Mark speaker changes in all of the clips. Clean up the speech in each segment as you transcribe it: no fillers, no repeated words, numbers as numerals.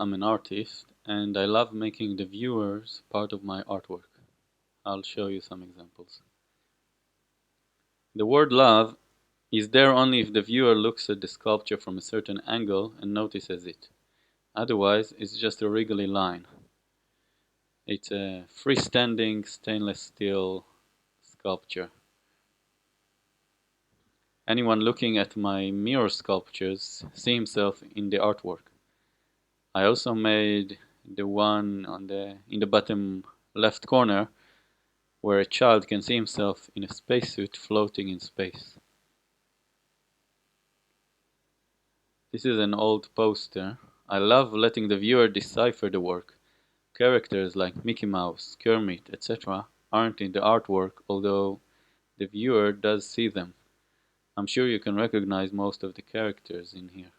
Speaker 1: I'm an artist and I love making the viewers part of my artwork. I'll show you some examples. The word love is there only if the viewer looks at the sculpture from a certain angle and notices it. Otherwise, it's just a wriggly line. It's a freestanding stainless steel sculpture. Anyone looking at my mirror sculptures see himself in the artwork. I also made the one in the bottom left corner where a child can see himself in a spacesuit floating in space. This is an old poster. I love letting the viewer decipher the work. Characters like Mickey Mouse, Kermit, etc. aren't in the artwork, although the viewer does see them. I'm sure you can recognize most of the characters in here.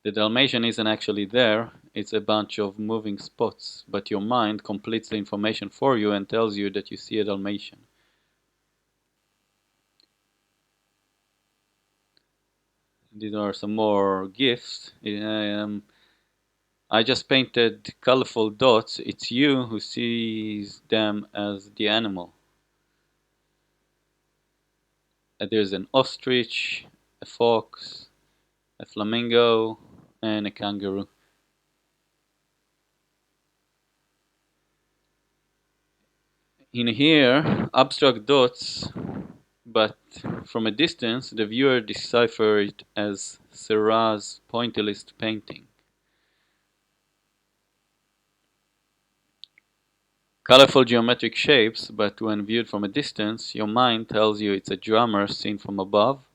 Speaker 1: The Dalmatian isn't actually there, it's a bunch of moving spots, but your mind completes the information for you and tells you that you see a Dalmatian. These are some more GIFs. I just painted colorful dots. It's you who sees them as the animal. There's an ostrich, a fox, a flamingo, and a kangaroo. In here, abstract dots, but from a distance, the viewer deciphers it as Seurat's pointillist painting. Colorful geometric shapes, but when viewed from a distance, your mind tells you it's a drummer seen from above,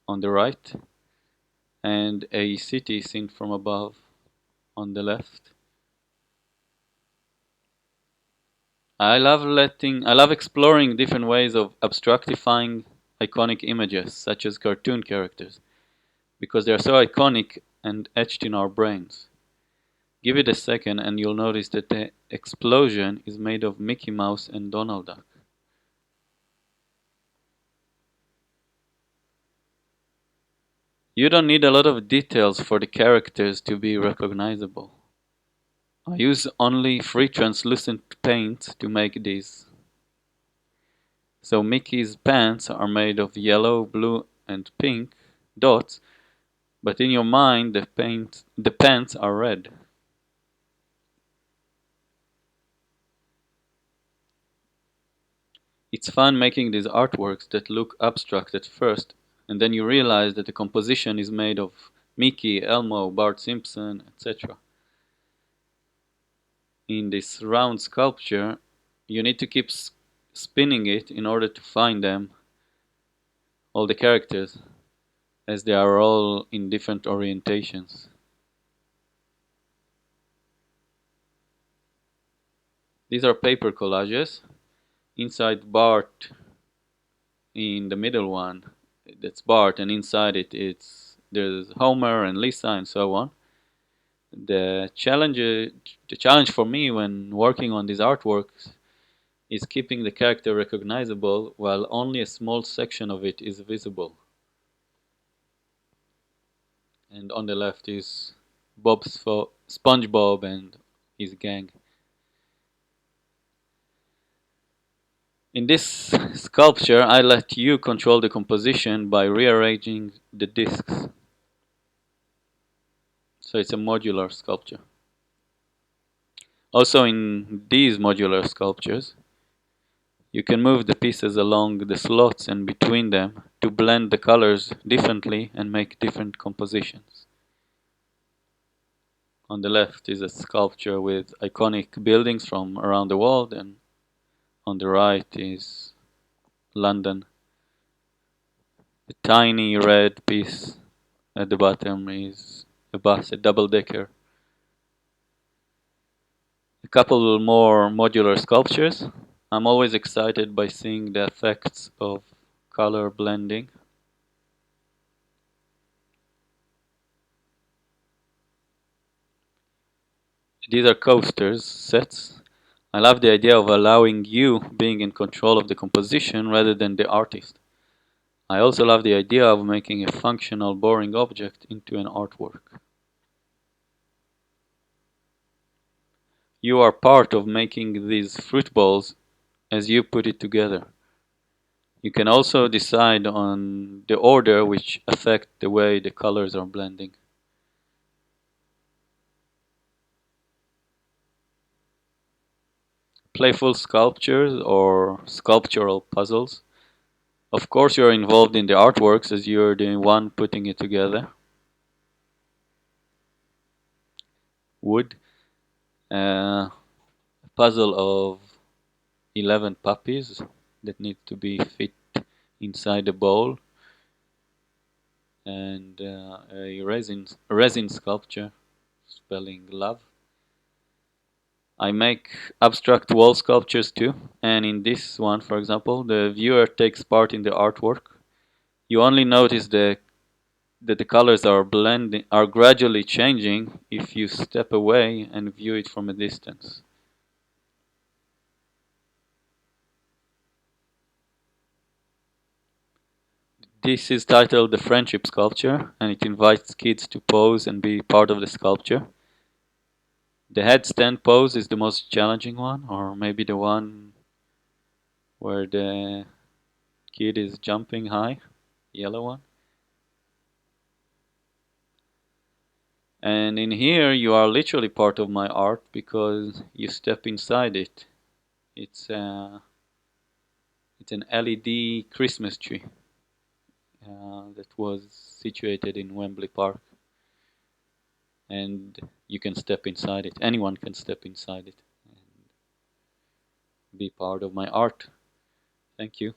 Speaker 1: on the right, and a city seen from above, on the left. I love exploring different ways of abstractifying iconic images, such as cartoon characters, because they are so iconic and etched in our brains. Give it a second and you'll notice that the explosion is made of Mickey Mouse and Donald Duck. You don't need a lot of details for the characters to be recognizable. I use only free translucent paint to make these. So Mickey's pants are made of yellow, blue, and pink dots, but in your mind the pants are red. It's fun making these artworks that look abstract at first, and then you realize that the composition is made of Mickey, Elmo, Bart Simpson, etc. In this round sculpture, you need to keep spinning it in order to find them, all the characters, as they are all in different orientations. These are paper collages. Inside Bart, in the middle one, that's Bart, and inside there's Homer and Lisa and so on. The challenge for me when working on these artworks is keeping the character recognizable while only a small section of it is visible. And on the left is SpongeBob and his gang. In this sculpture, I let you control the composition by rearranging the discs. So it's a modular sculpture. Also in these modular sculptures, you can move the pieces along the slots and between them to blend the colors differently and make different compositions. On the left is a sculpture with iconic buildings from around the world, and on the right is London. The tiny red piece at the bottom is a bus, a double-decker. A couple more modular sculptures. I'm always excited by seeing the effects of color blending. These are coasters, sets. I love the idea of allowing you being in control of the composition rather than the artist. I also love the idea of making a functional, boring object into an artwork. You are part of making these fruit bowls as you put it together. You can also decide on the order which affect the way the colors are blending. Playful sculptures or sculptural puzzles. Of course, you're involved in the artworks as you're the one putting it together. Wood. A puzzle of 11 puppies that need to be fit inside the bowl. And a resin sculpture, spelling love. I make abstract wall sculptures too, and in this one, for example, the viewer takes part in the artwork. You only notice that the colors are blending, are gradually changing if you step away and view it from a distance. This is titled The Friendship Sculpture, and it invites kids to pose and be part of the sculpture. The headstand pose is the most challenging one, or maybe the one where the kid is jumping high, yellow one. And in here, you are literally part of my art because you step inside it. It's it's an LED Christmas tree that was situated in Wembley Park, and you can step inside it. Anyone can step inside it and be part of my art. Thank you.